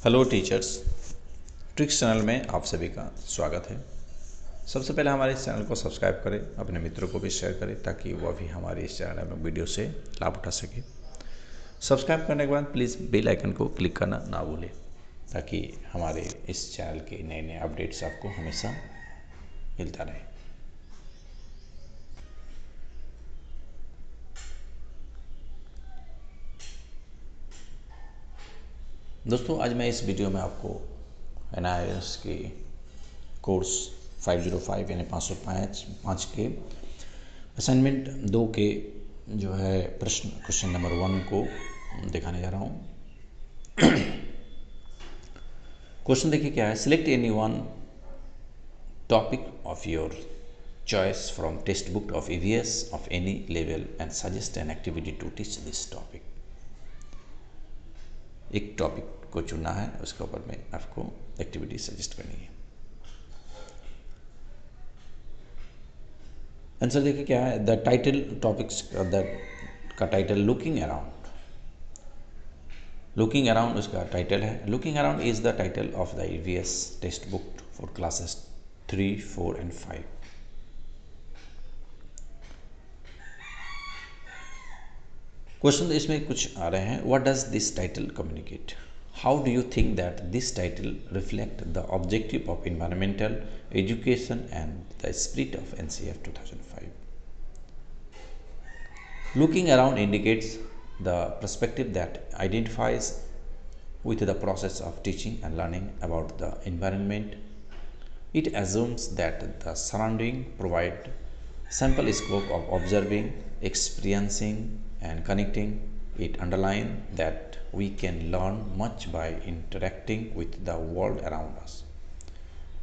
Hello teachers, tricks channel में आप सभी का स्वागत है। सबसे पहले हमारे इस चैनल को सब्सक्राइब करें, अपने मित्रों को भी शेयर करें ताकि वह भी हमारे इस चैनल में वीडियो से लाभ उठा सके। सब्सक्राइब करने के बाद प्लीज़ बेल आइकन को क्लिक करना ना भूलें ताकि हमारे इस चैनल के नए नए अपडेट्स आपको हमेशा मिलता रहे। दोस्तों, आज मैं इस वीडियो में आपको NIS के कोर्स 505 यानी 505 के असाइनमेंट 2 के जो है क्वेश्चन नंबर 1 को दिखाने जा रहा हूँ। क्वेश्चन देखिए क्या है। Select any one topic of your choice from text book of EVS of any level and suggest an activity to teach this topic. एक टॉपिक को चुनना है, उसके ऊपर में आपको एक्टिविटी सजेस्ट करनी है। आंसर देखिए क्या है। द टाइटल टॉपिक्स का title looking around. Looking around उसका टाइटल है। Looking around is the title of the EVS text book for classes 3, 4 and 5। Question इसमें कुछ आ रहे हैं। What does this title communicate? How do you think that this title reflect the objective of environmental education and the spirit of NCF 2005? Looking around indicates the perspective that identifies with the process of teaching and learning about the environment. It assumes that the surrounding provide sample scope of observing, experiencing, and connecting. It underlines that we can learn much by interacting with the world around us.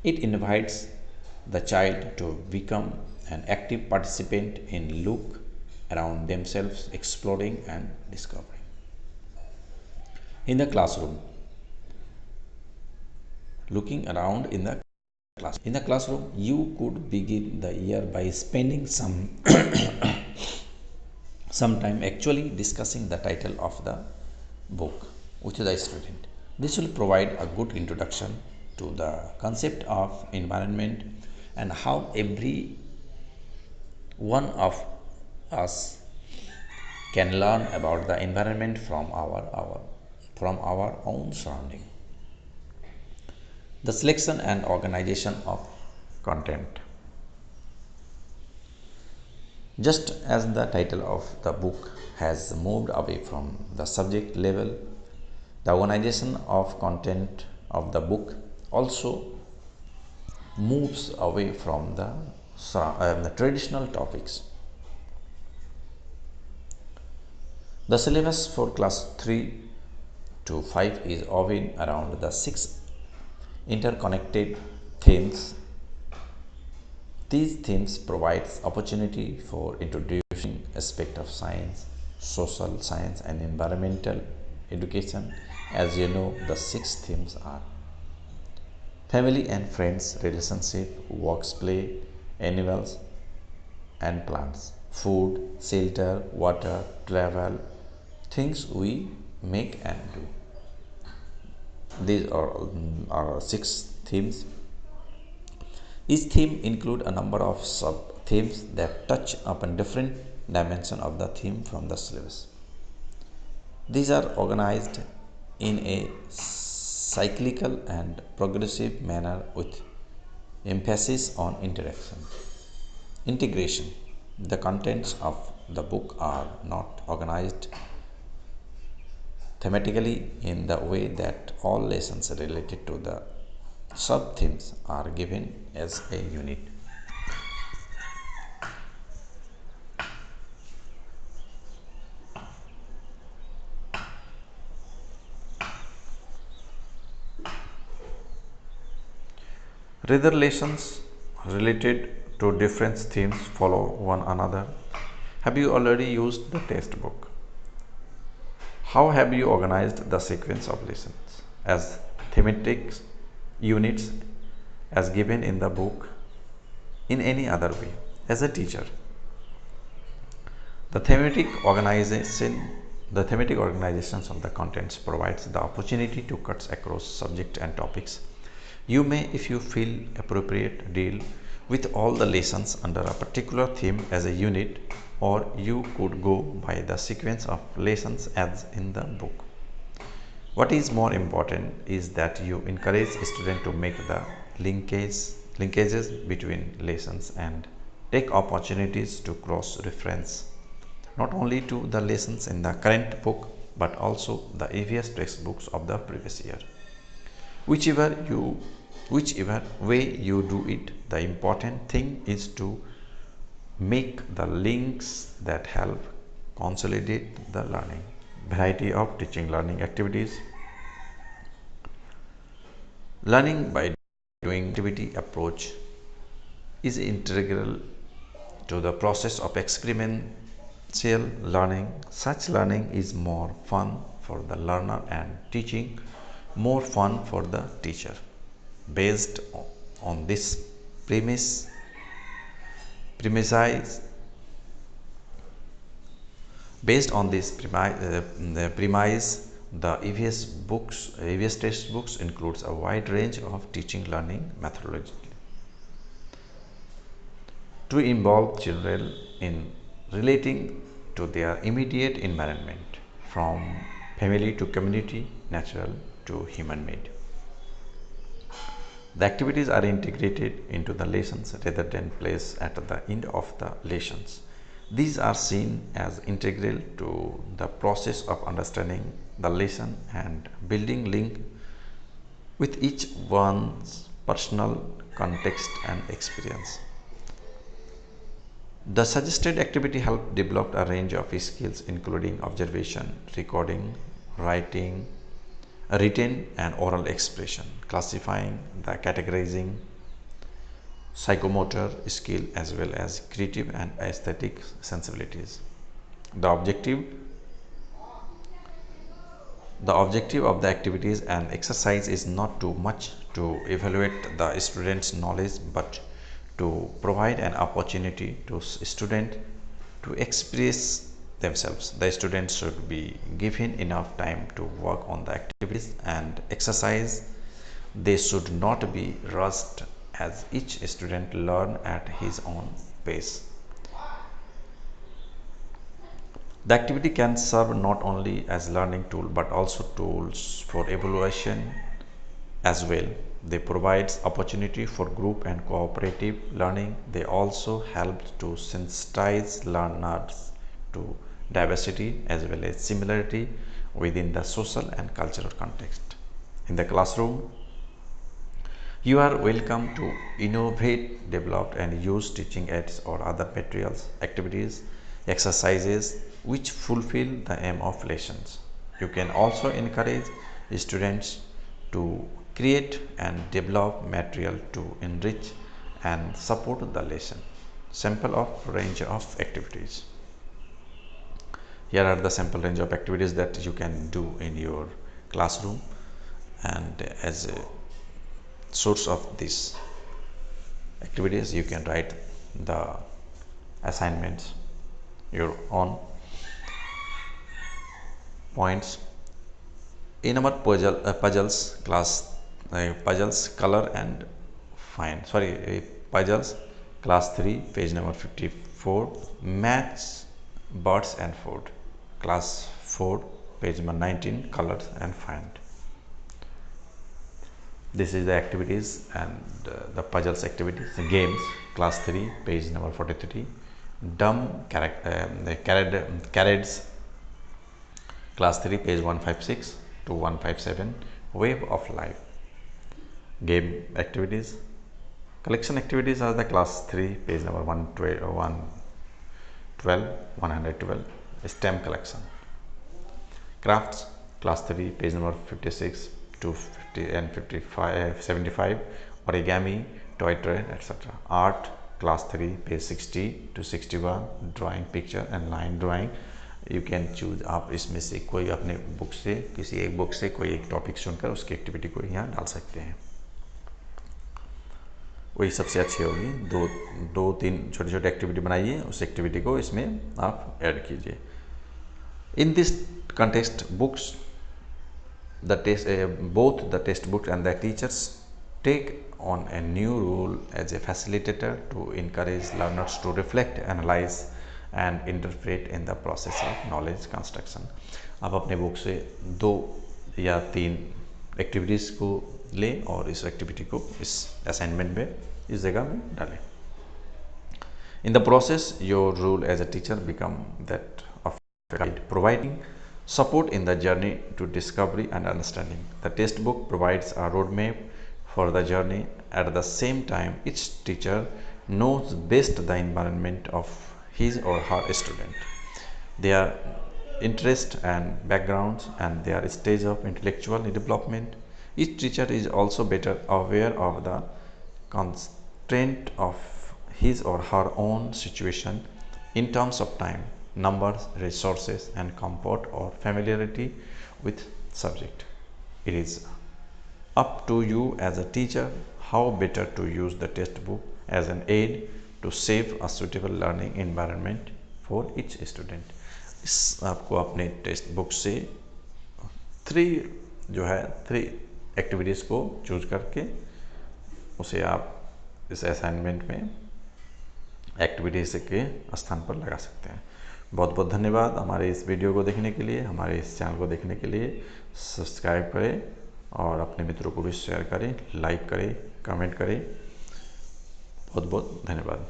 It invites the child to become an active participant in look around themselves, exploring and discovering. In the classroom, looking around in the class. In the classroom, you could begin the year by spending some time actually discussing the title of the book with the student. This will provide a good introduction to the concept of environment and how every one of us can learn about the environment from our own surrounding. The selection and organization of content. Just as the title of the book has moved away from the subject level, the organization of content of the book also moves away from the traditional topics. The syllabus for class 3 to 5 is woven around the 6 interconnected themes. These themes provide opportunity for introducing aspects of science, social science and environmental education. As you know, the 6 themes are family and friends, relationship, works, play, animals and plants, food, shelter, water, travel, things we make and do. These are 6 themes. Each theme includes a number of sub-themes that touch upon different dimensions of the theme from the syllabus. These are organized in a cyclical and progressive manner with emphasis on integration. The contents of the book are not organized thematically in the way that all lessons related to the sub-themes are given as a unit. Rather, lessons related to different themes follow one another. Have you already used the textbook? How have you organized the sequence of lessons as thematic units as given in the book? In any other way, as a teacher, the thematic organization The thematic organizations of the contents provides the opportunity to cut across subject and topics. You may, if you feel appropriate, deal with all the lessons under a particular theme as a unit, or you could go by the sequence of lessons as in the book. What is more important is that you encourage students to make the linkages between lessons and take opportunities to cross-reference not only to the lessons in the current book but also the previous textbooks of the previous year. Whichever way you do it, the important thing is to make the links that help consolidate the learning. Variety of teaching learning activities. Learning by doing activity approach is integral to the process of experiential learning. Such learning is more fun for the learner and teaching more fun for the teacher. Based on this premise, based on this premise, the EVS textbooks includes a wide range of teaching learning methodology to involve children in relating to their immediate environment, from family to community, natural to human-made. The activities are integrated into the lessons rather than placed at the end of the lessons. These are seen as integral to the process of understanding the lesson and building link with each one's personal context and experience. The suggested activity helped develop a range of skills including observation, recording, writing, written and oral expression, classifying, the categorizing, psychomotor skill as well as creative and aesthetic sensibilities. The objective of the activities and exercise is not too much to evaluate the student's knowledge but to provide an opportunity to student to express themselves. The students should be given enough time to work on the activities and exercise. They should not be rushed as each student learn at his own pace. The activity can serve not only as learning tool but also tools for evaluation as well. They provide opportunity for group and cooperative learning. They also help to sensitize learners to diversity as well as similarity within the social and cultural context. In the classroom, you are welcome to innovate, develop and use teaching aids or other materials, activities, exercises which fulfill the aim of lessons. You can also encourage students to create and develop material to enrich and support the lesson. Sample of range of activities. Here are the sample range of activities that you can do in your classroom, and as a source of these activities you can write the assignments, your own points. In our puzzles class, puzzles color and find puzzles class 3 page number 54, match birds and food class 4 page number 19, colors and find. This is the activities and the puzzles activities. The games class 3 page number 43, dumb carrots class 3 page 156 to 157, wave of life. Game activities, collection activities are the class 3 page number 112, stem collection. Crafts class 3 page number 56 to 50 and 55 75, origami, toy train, etc. Art class 3 page 60 to 61, drawing, picture and line drawing. You can choose, आप इसमें से कोई अपने book से, किसी एक book से कोई एक टॉपिक चुनकर उसकी एक्टिविटी को यहाँ डाल सकते हैं, वही सबसे अच्छी होगी। दो तीन छोटे छोटे एक्टिविटी बनाइए, उस एक्टिविटी को इसमें आप ऐड कीजिए। In this context, books, both the textbook and the teachers take on a new role as a facilitator to encourage learners to reflect, analyze and interpret in the process of knowledge construction. आप अपने book से 2 या 3 activities को लें और इस activity को इस असाइनमेंट में इस जगह में डालें. In the process, your role as a teacher become that of a guide, providing support in the journey to discovery and understanding. The textbook provides a roadmap for the journey. At the same time, each teacher knows best the environment of his or her student, their interest and backgrounds, and their stage of intellectual development. Each teacher is also better aware of the constraint of his or her own situation in terms of time, numbers, resources and comfort or familiarity with subject. It is up to you as a teacher how better to use the textbook as an aid to save a suitable learning environment for each student. इस आपको अपने text book से 3 activities को choose करके उसे आप इस assignment में एक्टिविटीज़ के स्थान पर लगा सकते हैं. बहुत बहुत धन्यवाद हमारे इस वीडियो को देखने के लिए. हमारे इस चैनल को देखने के लिए सब्सक्राइब करें और अपने मित्रों को भी शेयर करें, लाइक करें, कमेंट करें. बहुत बहुत धन्यवाद.